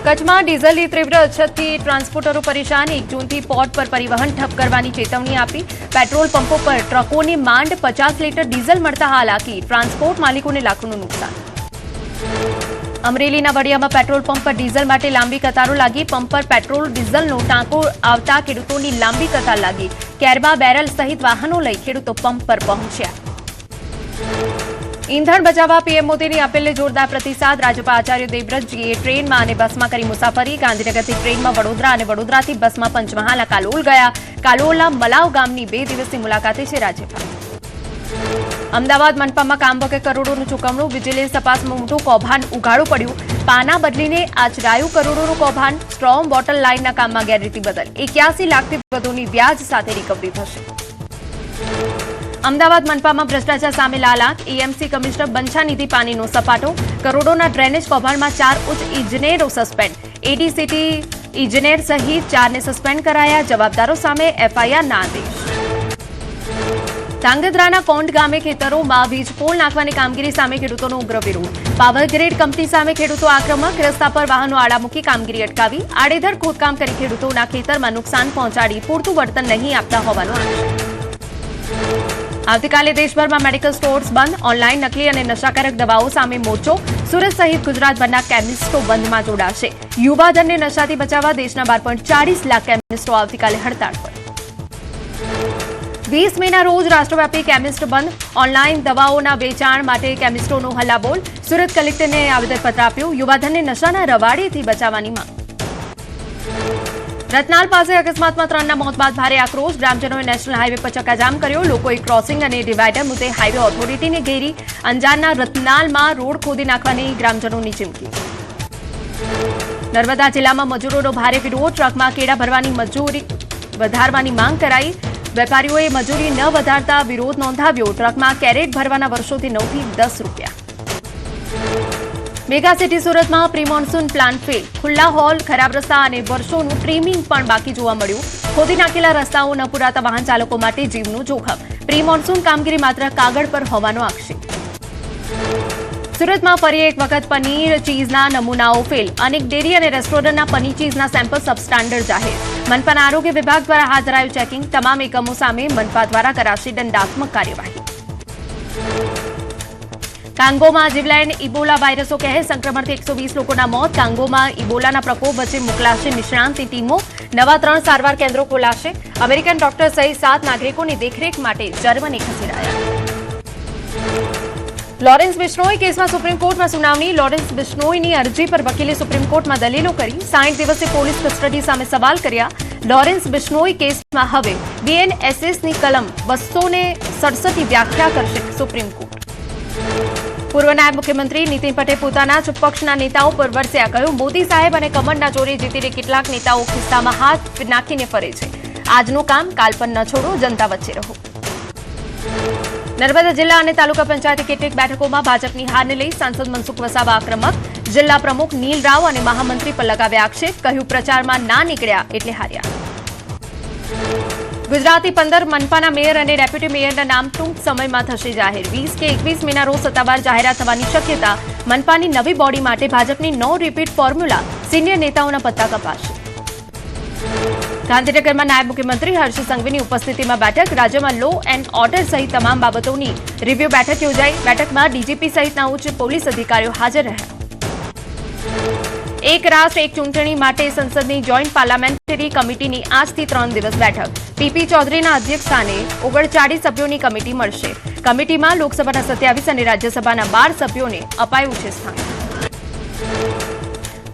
કચ્છમાં ડીઝલની તીવ્ર અછતથી ટ્રાન્સપોર્ટરો પરેશાન 1 જૂનથી પોર્ટ પર પરિવહન ઠપ કરવાની ચેતવણી આપી પેટ્રોલ પંપો પર ટ્રકોને માંડ 50 લીટર ડીઝલ મળતા હાલાકી ટ્રાન્સપોર્ટ માલિકોને લાખોનું નુકસાન અમરેલીના વડિયામાં પેટ્રોલ પંપ પર ડીઝલ માટે લાંબી કતારો લાગી પંપ પર પેટ્રોલ ડીઝલનો ટાંકો આવતા ખેડૂતોની લાંબી કતાર લાગી કેરબા બેરલ સહિત વાહનો લઈ ખેડૂતો પંપ પર પહોંચ્યા ઈંધણ બચાવવા પીએમ મોદીની અપીલને જોરદાર પ્રતિસાદ રાજ્યપાલ આચાર્ય દેવવ્રતજીએ ટ્રેનમાં અને બસમાં કરી મુસાફરી ગાંધીનગરથી ટ્રેનમાં વડોદરા અને વડોદરાથી બસમાં પંચમહાલના કાલોલ ગયા કાલોલના મલાવ ગામની 2 દિવસની મુલાકાતે છે રાજ્યપાલ અમદાવાદ મનપામાં કામ વગર કરોડોનું ચૂકવણું વિજિલન્સ તપાસમાં મોટું કૌભાંડ ઉઘાડું પડ્યું પાના બદલીને આચરાયું કરોડોનું કૌભાંડ સ્ટ્રોંગ બોટલ લાઇનના કામમાં ગેરરીતિ બદલ 81 લાખથી વધુની વ્યાજ સાથે રિકવરી થશે અમદાવાદ મનપામાં ભ્રષ્ટાચાર સામે લાલાક એએમસી કમિશનર બંછાનિધિ પાનીનો સપાટો કરોડોના ડ્રેનેજ કૌભાંડમાં 4 ઉચ્ચ ઇજનેરો સસ્પેન્ડ એડીસીટી ઇજનેર સહિત 4ને સસ્પેન્ડ કરાયા જવાબદારો સામે એફઆઈઆરના આદેશ ધાંગધ્રાના કોંડ ગામે ખેતરોમાં વીજપોલ નાખવાની કામગીરી સામે ખેડૂતોનો ઉગ્ર વિરોધ પાવરગ્રીડ કંપની સામે ખેડૂતો આક્રમક રસ્તા પર વાહનો આડા મૂકી કામગીરી અટકાવી આડેધડ ખોદકામ કરી ખેડૂતોના ખેતરમાં નુકસાન પહોંચાડી પૂરતું વળતર નહીં આપતા હોવાનો આક્ષેપ આવતીકાલે દેશભરમાં મેડિકલ સ્ટોર્સ બંધ ઓનલાઈન નકલી અને નશાકારક દવાઓ સામે મોરચો સુરત સહિત ગુજરાતભરના કેમિસ્ટો બંધમાં જોડાશે યુવાધનને નશાથી બચાવવા દેશના 12.40 લાખ કેમિસ્ટો આવતીકાલે હડતાળ પર 20 મેના રોજ રાષ્ટ્રવ્યાપી કેમિસ્ટ બંધ ઓનલાઈન દવાઓના વેચાણ માટે કેમિસ્ટોનો હલ્લાબોલ સુરત કલેક્ટરને આવેદનપત્ર આપ્યું યુવાધનને નશાના રવાડેથી બચાવવાની માંગ રતનાલ પાસે અકસ્માતમાં 3ના મોત બાદ ભારે આક્રોશ ગ્રામજનોએ નેશનલ હાઈવે પર ચક્કાજામ કર્યો લોકોએ ક્રોસિંગ અને ડિવાઈડર મુદ્દે હાઈવે ઓથોરિટીને ઘેરી અંજારના રતનાલમાં રોડ ખોદી નાખવાની ગ્રામજનોની ચીમકી નર્મદા જિલ્લામાં મજૂરોનો ભારે વિરોધ ટ્રકમાં કેળા ભરવાની મજૂરી વધારવાની માંગ કરાઈ વેપારીઓએ મજૂરી ન વધારતા વિરોધ નોંધાવ્યો ટ્રકમાં કેરેટ ભરવાના વર્ષોથી 9 થી 10 રૂપિયા મેગા સિટી સુરતમાં પ્રી મોન્સૂન પ્લાન ફેલ ખુલ્લા હોલ ખરાબ રસ્તા અને વર્ષોનું ટ્રીમિંગ પણ બાકી જોવા મળ્યું ખોદી નાખેલા રસ્તાઓ ન પુરાતા વાહન ચાલકો માટે જીવનું જોખમ પ્રી મોન્સૂન કામગીરી માત્ર કાગળ પર હોવાનો આક્ષેપ સુરતમાં ફરી એક વખત પનીર ચીઝના નમૂનાઓ ફેલ અનેક ડેરી અને રેસ્ટોરન્ટના પનીર ચીઝના સેમ્પલ સબસ્ટાન્ડર્ડ જાહેર મનપાના આરોગ્ય વિભાગ દ્વારા હાથ ધરાયું ચેકિંગ તમામ એકમો સામે મનપા દ્વારા કરાશે દંડાત્મક કાર્યવાહી કાંગોમાં જીવલેણ ઇબોલા વાયરસો કહે સંક્રમણથી 120 લોકોના મોત કાંગોમાં ઇબોલાના પ્રકોપ વચ્ચે મોકલાશે નિષ્ણાંતની ટીમો નવા 3 સારવાર કેન્દ્રો ખોલાશે અમેરિકન ડોક્ટર સહિત 7 નાગરિકોની દેખરેખ માટે જર્મની ખસેડાયા લોરેન્સ બિશ્નોઈ કેસમાં સુપ્રીમ કોર્ટમાં સુનાવણી લોરેન્સ બિશ્નોઈની અરજી પર વકીલે સુપ્રીમ કોર્ટમાં દલીલો કરી 60 દિવસે પોલીસ કસ્ટડી સામે સવાલ કર્યા લોરેન્સ બિશ્નોઈ કેસમાં હવે બીએનએસએસની કલમ 267 વ્યાખ્યા કરશે સુપ્રીમ કોર્ટ પૂર્વ નાયબ મુખ્યમંત્રી નીતિન પટેલ પોતાના જ પક્ષના નેતાઓ પર વરસ્યા કહ્યું મોદી સાહેબ અને કમળના જોરે જીતીને કેટલાક નેતાઓ ખિસ્સામાં હાથ નાખીને ફરે છે આજનું કામ કાલ પર ન છોડો જનતા વચ્ચે રહો નર્મદા જિલ્લા અને તાલુકા પંચાયત કેટલીક બેઠકોમાં ભાજપની હારને લઈ સાંસદ મનસુખ વસાવા આક્રમક જિલ્લા પ્રમુખ નીલ રાવ અને મહામંત્રી પર લગાવ્યા આક્ષેપ કહ્યું પ્રચારમાં ના નીકળ્યા એટલે હાર્યા ગુજરાતી 15 મનપાના મેયર અને ડેપ્યુટી મેયરના નામ ટૂંક સમયમાં થશે જાહેર 20 કે 21 મેના રોજ સત્તાવાર જાહેરાત થવાની શક્યતા મનપાની નવી બોડી માટે ભાજપની નો રિપીટ ફોર્મ્યુલા સિનિયર નેતાઓના પત્તા કપાશે ગાંધીનગરમાં નાયબ મુખ્યમંત્રી હર્ષ સંઘવીની ઉપસ્થિતિમાં બેઠક રાજ્યમાં લો એન્ડ ઓર્ડર સહિત તમામ બાબતોની રિવ્યુ બેઠક યોજાઈ બેઠકમાં ડીજીપી સહિતના ઉચ્ચ પોલીસ અધિકારીઓ હાજર રહ્યા એક રાષ્ટ્ર એક ચૂંટણી માટે સંસદની જોઈન્ટ પાર્લામેન્ટરી કમિટીની આજથી 3 દિવસ બેઠક પીપી ચૌધરીના અધ્યક્ષસ્થાને 39 સભ્યોની કમિટી મળશે કમિટીમાં લોકસભાના 27 અને રાજ્યસભાના 12 સભ્યોને અપાયું છે સ્થાન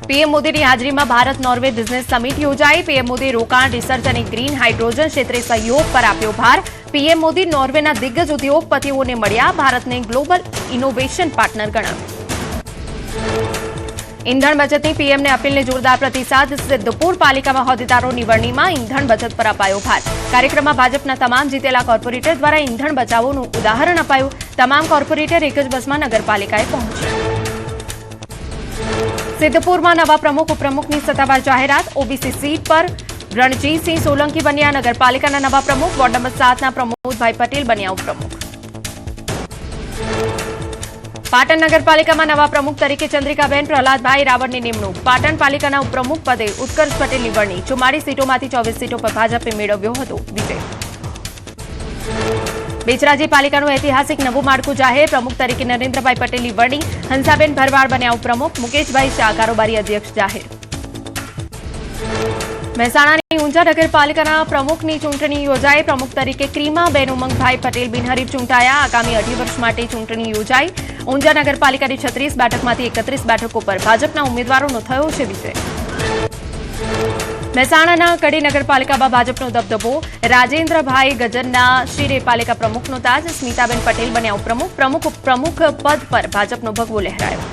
પીએમ મોદીની હાજરીમાં ભારત નોર્વે બિઝનેસ સમિટ યોજાઈ પીએમ મોદી રોકાણ રિસર્ચ અને ગ્રીન હાઇડ્રોજન ક્ષેત્રે સહયોગ પર આપ્યો ભાર પીએમ મોદી નોર્વેના દિગ્ગજ ઉદ્યોગપતિઓને મળ્યા ભારતને ગ્લોબલ ઇનોવેશન પાર્ટનર ગણાવ્યું ઈંધણ બચતની પીએમને અપીલને જોરદાર પ્રતિસાદ સિદ્ધપુર પાલિકામાં હોદ્દેદારોની વરણીમાં ઈંધણ બચત પર અપાયો ભાર કાર્યક્રમમાં ભાજપના તમામ જીતેલા કોર્પોરેટર દ્વારા ઈંધણ બચાવોનું ઉદાહરણ અપાયું તમામ કોર્પોરેટર એક જ બસમાં નગરપાલિકાએ પહોંચ્યા સિદ્ધપુરમાં નવા પ્રમુખ ઉપપ્રમુખની સત્તાવાર જાહેરાત ઓબીસી સીટ પર રણજીતસિંહ સોલંકી બન્યા નગરપાલિકાના નવા પ્રમુખ વોર્ડ નંબર 7ના પ્રમોદભાઈ પટેલ બન્યા ઉપપ્રમુખ પાટણ નગરપાલિકામાં નવા પ્રમુખ તરીકે ચંદ્રિકાબેન પ્રહલાદભાઈ રાવળની નિમણૂક. પાટણ પાલિકાના ઉપપ્રમુખ પદે ઉત્કર્ષ પટેલની વરણી. 44 સીટોમાંથી 24 સીટો પર ભાજપે મેળવ્યો હતો વિજય. બેચરાજી પાલિકાનું ઐતિહાસિક નવું માળખું જાહેર. પ્રમુખ તરીકે નરેન્દ્રભાઈ પટેલની વરણી. હંસાબેન ભરવાડ બન્યા ઉપપ્રમુખ. મુકેશભાઈ શાહ કારોબારી અધ્યક્ષ જાહેર. મહેસાણાની ઊંઝા નગરપાલિકાના પ્રમુખની ચૂંટણી યોજાઈ. પ્રમુખ તરીકે ક્રીમાબેન ઉમંગભાઈ પટેલ બિનહરીફ ચૂંટાયા. આગામી 2.5 વર્ષ માટે ચૂંટણી યોજાઈ. ઊંઝા નગરપાલિકાની 36 બેઠકમાંથી 31 બેઠકો પર ભાજપના ઉમેદવારોનો થયો છે વિજય. મહેસાણાના કડી નગરપાલિકામાં ભાજપનો દબદબો. રાજેન્દ્રભાઈ ગજરના શિરે પાલિકા પ્રમુખનો તાજ. સ્મિતાબેન પટેલ બન્યા ઉપપ્રમુખ. પ્રમુખ પદ પર ભાજપનો ભગવો લહેરાયો.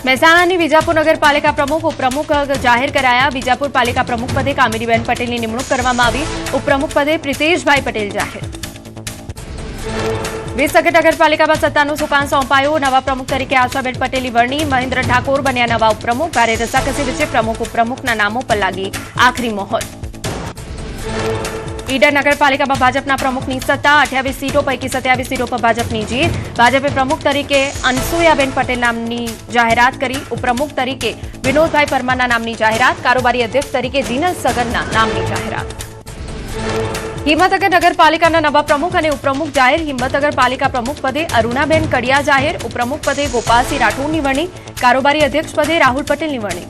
મહેસાણાની વિજાપુર નગરપાલિકા પ્રમુખ ઉપપ્રમુખ જાહેર કરાયા. વિજાપુર પાલિકા પ્રમુખ પદે કામિનીબેન પટેલની નિમણૂક કરવામાં આવી. ઉપપ્રમુખ પદે પ્રિતેશભાઈ પટેલ જાહેર. વિસનગર નગરપાલિકામાં સત્તાનું સુકાન સોંપાયું. નવા પ્રમુખ તરીકે આશાબેન પટેલની વરણી. મહેન્દ્ર ઠાકોર બન્યા નવા ઉપપ્રમુખ. ભારે રસાકસી વચ્ચે પ્રમુખ ઉપપ્રમુખના નામો પર લાગી આખરી મોહર. ઈડર નગરપાલિકામાં ભાજપના પ્રમુખની સત્તા. 28 સીટો પૈકી 27 સીટો પર ભાજપની જીત. ભાજપે પ્રમુખ તરીકે અનસુયાબેન પટેલ નામની જાહેરાત કરી. ઉપપ્રમુખ તરીકે વિનોદભાઈ પરમારના નામની જાહેરાત. કારોબારી અધ્યક્ષ તરીકે જીનલ સગનના નામની જાહેરાત. હિંમતનગર નગરપાલિકાના નવા પ્રમુખ અને ઉપપ્રમુખ જાહેર. હિંમતનગર પાલિકા પ્રમુખ પદે અરુણાબેન કડિયા જાહેર. ઉપપ્રમુખ પદે ગોપાલસિંહ રાઠોડની વરણી. કારોબારી અધ્યક્ષ પદે રાહુલ પટેલની વરણી.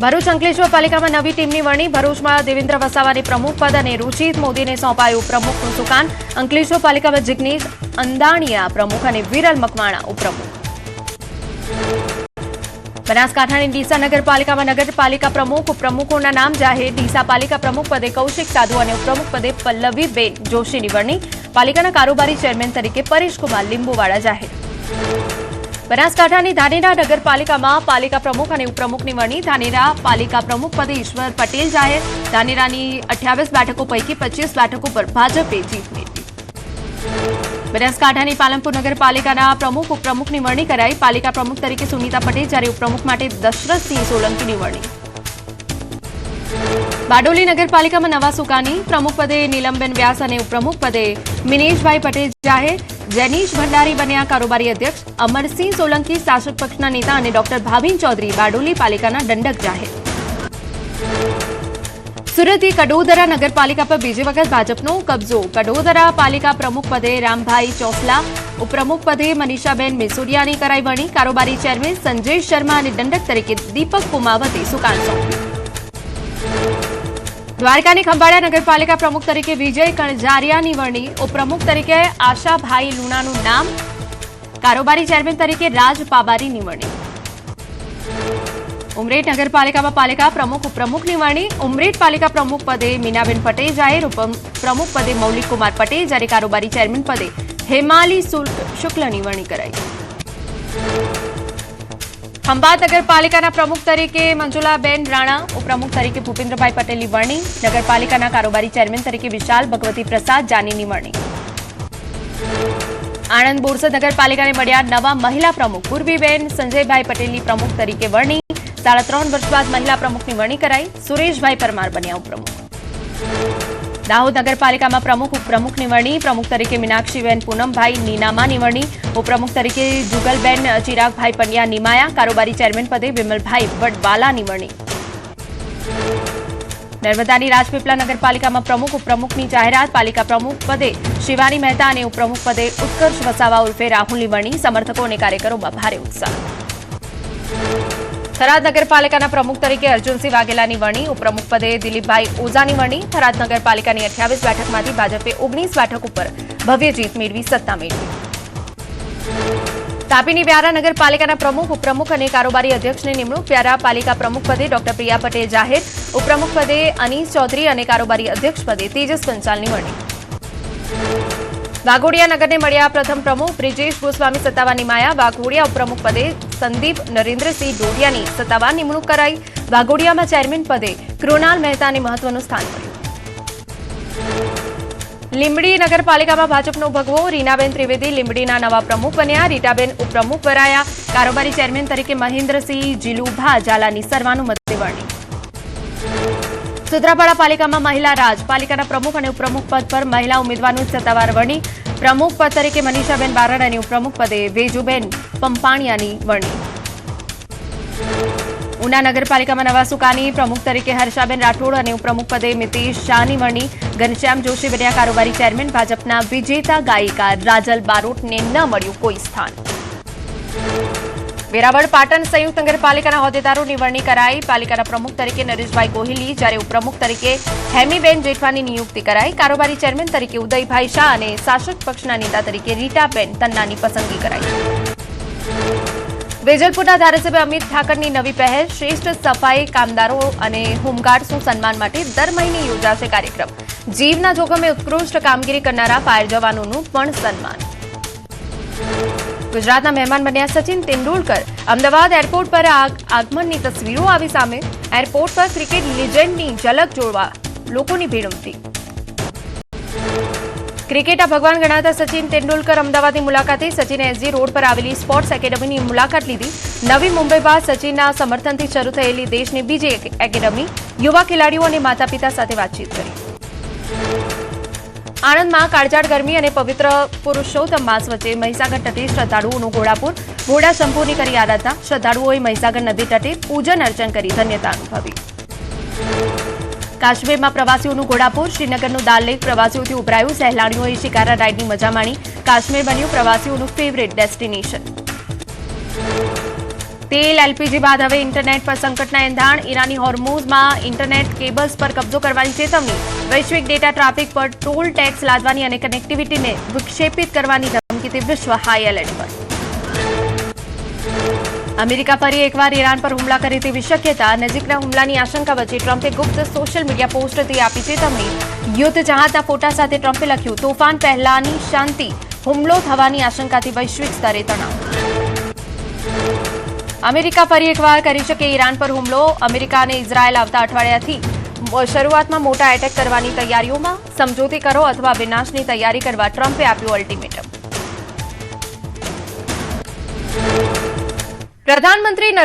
ભરૂચ અંકલેશ્વર પાલિકામાં નવી ટીમની વરણી. ભરૂચમાં દેવેન્દ્ર વસાવાની પ્રમુખ પદ અને રુચિત મોદીને સોંપાયું પ્રમુખનું સુકાન. અંકલેશ્વર પાલિકામાં જિગ્નેશ અંદાણીયા પ્રમુખ અને વિરલ મકવાણા ઉપપ્રમુખ. બનાસકાંઠાની ડીસા નગરપાલિકામાં નગરપાલિકા પ્રમુખ ઉપપ્રમુખોના નામ જાહેર. ડીસા પાલિકા પ્રમુખ પદે કૌશિક સાધુ અને ઉપપ્રમુખ પદે પલ્લવીબેન જોશીની વરણી. પાલિકાના કારોબારી ચેરમેન તરીકે પરેશકુમાર લીંબુવાળા જાહેર. બનાસકાંઠાની ધાનેરા નગરપાલિકામાં પાલિકા પ્રમુખ અને ઉપપ્રમુખની વરણી. ધાનેરા પાલિકા પ્રમુખ પદે ઈશ્વર પટેલ જાહેર. ધાનેરાની 28 બેઠકો પૈકી 25 બેઠકો પર ભાજપે જીત મેળવી. બનાસકાંઠાની પાલનપુર નગરપાલિકાના પ્રમુખ ઉપપ્રમુખની વરણી કરાઈ. પાલિકા પ્રમુખ તરીકે સુનીતા પટેલ જ્યારે ઉપપ્રમુખ માટે દશરથસિંહ સોલંકીની વરણી. બારડોલી નગરપાલિકામાં નવા સુકાની. પ્રમુખ પદે નીલમબેન વ્યાસ અને ઉપપ્રમુખ પદે મિનેશભાઈ પટેલ જાહેર. જેનીશ ભંડારી બન્યા કારોબારી અધ્યક્ષ. અમરસિંહ સોલંકી શાસક પક્ષના નેતા અને ડોક્ટર ભાવિન ચૌધરી બારડોલી પાલિકાના દંડક જાહેર. સુરતની કડોદરા નગરપાલિકા પર બીજી વખત ભાજપનો કબજો. કડોદરા પાલિકા પ્રમુખ પદે રામભાઈ ચોસલા. ઉપપ્રમુખ પદે મનીષાબેન મેસોડિયાની કરાઈ વરણી. કારોબારી ચેરમેન સંજય શર્મા અને દંડક તરીકે દીપક કુમાવતે સુકાન સોંપ્યું. દ્વારકાની ખંભાળિયા નગરપાલિકા પ્રમુખ તરીકે વિજય કણઝારિયાની વરણી. ઉપપ્રમુખ તરીકે આશાભાઈ લુણાનું નામ. કારોબારી ચેરમેન તરીકે રાજ પાબારીની વરણી. ઉમરેઠ નગરપાલિકામાં પાલિકા પ્રમુખ ઉપપ્રમુખની વરણી. ઉમરેઠ પાલિકા પ્રમુખ પદે મીનાબેન પટેલ જાહેર. ઉપપ્રમુખ પદે મૌલિક કુમાર પટેલ જ્યારે કારોબારી ચેરમેન પદે હેમાલી શુક્લની વરણી કરાઈ. ખંભાત નગરપાલિકાના પ્રમુખ તરીકે મંજુલાબેન રાણા. ઉપપ્રમુખ તરીકે ભૂપેન્દ્રભાઈ પટેલની વરણી. નગરપાલિકાના કારોબારી ચેરમેન તરીકે વિશાલ ભગવતી પ્રસાદ જાનીની વરણી. આણંદ બોરસદ નગરપાલિકાને મળ્યા નવા મહિલા પ્રમુખ. પૂર્વીબેન સંજયભાઈ પટેલની પ્રમુખ તરીકે વરણી. 3.5 વર્ષ બાદ મહિલા પ્રમુખની વરણી કરાઈ. સુરેશભાઈ પરમાર બન્યા ઉપપ્રમુખ. દાહોદ નગરપાલિકામાં પ્રમુખ ઉપપ્રમુખની વરણી. પ્રમુખ તરીકે મીનાક્ષીબેન પૂનમભાઈ નીનામાની વરણી. ઉપપ્રમુખ તરીકે જુગલબેન ચિરાગભાઈ પંડ્યા નિમાયા. કારોબારી ચેરમેન પદે વિમલભાઈ વડવાલાની વરણી. નર્મદાની રાજપીપળા નગરપાલિકામાં પ્રમુખ ઉપપ્રમુખની જાહેરાત. પાલિકા પ્રમુખ પદે શિવાની મહેતા અને ઉપપ્રમુખ પદે ઉત્કર્ષ વસાવા ઉર્ફે રાહુલની વરણી. સમર્થકો અને કાર્યકરોમાં ભારે ઉત્સાહ. થરાદ નગરપાલિકાના પ્રમુખ તરીકે અર્જુનસિંહ વાઘેલાની વરણી. ઉપપ્રમુખ પદે દિલીપભાઈ ઓઝાની વરણી. થરાદ નગરપાલિકાની 28 બેઠકમાંથી ભાજપે 19 બેઠક ઉપર ભવ્ય જીત મેળવી સત્તા મેળવી. તાપીની વ્યારા નગરપાલિકાના પ્રમુખ ઉપપ્રમુખ અને કારોબારી અધ્યક્ષની નિમણૂક. વ્યારા પાલિકા પ્રમુખ પદે ડોક્ટર પ્રિયા પટેલ જાહેર. ઉપપ્રમુખ પદે અનીસ ચૌધરી અને કારોબારી અધ્યક્ષ પદે તેજસ પંચાલની વરણી. વાઘોડિયા નગરને મળ્યા પ્રથમ પ્રમુખ. બ્રિજેશ ગોસ્વામી સત્તાવાર નિમાયા. વાઘોડિયા ઉપપ્રમુખ પદે સંદીપ નરેન્દ્રસિંહ ડોડિયાની સત્તાવાર નિમણૂક કરાઈ. વાઘોડિયામાં ચેરમેન પદે કૃણાલ મહેતાને મહત્વનું સ્થાન મળ્યું. લીંબડી નગરપાલિકામાં ભાજપનો ભગવો. રીનાબેન ત્રિવેદી લીંબડીના નવા પ્રમુખ બન્યા. રીટાબેન ઉપપ્રમુખ કરાયા. કારોબારી ચેરમેન તરીકે મહેન્દ્રસિંહ જીલુભા ઝાલાની સર્વાનુમતે વરણી. સુત્રાપાડા પાલિકામાં મહિલા રાજ, પાલિકાના પ્રમુખ અને ઉપપ્રમુખ પદ પર મહિલા ઉમેદવારનું સત્તાવાર વરણી. પ્રમુખ પદ તરીકે મનીષાબેન બારડ અને ઉપપ્રમુખ પદે વેજુબેન પંપાણિયાની વરણી. ઉના નગરપાલિકામાં નવા સુકાની, પ્રમુખ તરીકે હર્ષાબેન રાઠોડ અને ઉપપ્રમુખ પદે મિતેશ શાહની વરણી. ઘનશ્યામ જોશી બન્યા કારોબારી ચેરમેન. ભાજપના વિજેતા ગાયિકા રાજલ બારોટને ન મળ્યું કોઈ સ્થાન. વેરાવળ પાટણ સંયુક્ત નગરપાલિકાના હોદ્દેદારોની વરણી કરાઈ. પાલિકાના પ્રમુખ તરીકે નરેશભાઈ કોહલી, જ્યારે ઉપપ્રમુખ તરીકે હેમીબેન જેઠવાની નિયુક્તિ કરાઈ. કારોબારી ચેરમેન તરીકે ઉદયભાઈ શાહ અને શાસક પક્ષના નેતા તરીકે રીટાબેન તન્નાની પસંદગી કરાઈ. વેજલપુરના ધારાસભ્ય અમિત ઠાકરની નવી પહેલ, શ્રેષ્ઠ સફાઈ કામદારો અને હોમગાર્ડ્સનું સન્માન માટે દર મહિને યોજાશે કાર્યક્રમ. જીવના જોખમે ઉત્કૃષ્ટ કામગીરી કરનારા ફાયર જવાનોનું પણ સન્માન. ગુજરાતના મહેમાન બન્યા સચિન તેંડુલકર. અમદાવાદ એરપોર્ટ પર આગમનની તસવીરો આવી સામે. એરપોર્ટ પર ક્રિકેટ લિજેન્ડની ઝલક જોડવા લોકોની ભીડ ઉમટી. ક્રિકેટના ભગવાન ગણાતા સચિન તેંડુલકર અમદાવાદની મુલાકાતે. સચિને એસજી રોડ પર આવેલી સ્પોર્ટ્સ એકેડમીની મુલાકાત લીધી. નવી મુંબઈ બાદ સચિનના સમર્થનથી શરૂ થયેલી દેશની બીજી એકેડમી યુવા ખેલાડીઓ અને માતા પિતા સાથે વાતચીત કરી. આણંદમાં કાળઝાળ ગરમી અને પવિત્ર પુરુષોત્તમ માસ વચ્ચે મહીસાગર તટે શ્રદ્ધાળુઓનું ઘોડાપુર. ઘોડા શંભુની કરી આરાધના. શ્રદ્ધાળુઓએ મહીસાગર નદી તટે પૂજન અર્ચન કરી ધન્યતા અનુભવી. કાશ્મીરમાં પ્રવાસીઓનું ઘોડાપુર. શ્રીનગરનું દાલ લેક પ્રવાસીઓથી ઉભરાયું. સહેલાણીઓએ શિકારા રાઇડની મજા માણી. કાશ્મીર બન્યું પ્રવાસીઓનું ફેવરેટ ડેસ્ટિનેશન. તેલ એલપીજી બાદ હવે ઇન્ટરનેટ પર સંકટના એંધાણ. ઈરાની હોર્મુઝમાં ઇન્ટરનેટ કેબલ્સ પર કબજો કરવાની ચેતવણી. વૈશ્વિક ડેટા ટ્રાફિક પર ટોલ ટેક્સ લાદવાની અને કનેક્ટિવિટીને વિક્ષેપિત કરવાની ધમકીથી વિશ્વ હાઈ એલર્ટ પર. અમેરિકા ફરી એકવાર ઈરાન પર હુમલા કરે તેવી શક્યતા. નજીકના હુમલાની આશંકા વચ્ચે ટ્રમ્પે ગુપ્ત સોશિયલ મીડિયા પોસ્ટથી આપી ચેતવણી. યુદ્ધ જહાજના ફોટા સાથે ટ્રમ્પે લખ્યું, તોફાન પહેલાની શાંતિ. હુમલો થવાની આશંકાથી વૈશ્વિક સ્તરે તણાવ. અમેરિકા ફરી એકવાર કરી શકે ઈરાન પર હુમલો. અમેરિકા અને ઇઝરાયેલ આવતા અઠવાડિયાથી શરૂઆતમાં મોટા એટેક કરવાની તૈયારીઓમાં. સમજૂતી કરો અથવા વિનાશની તૈયારી કરવા ટ્રમ્પે આપ્યું અલ્ટિમેટમ. પ્રધાનમંત્રી નરેન્દ્ર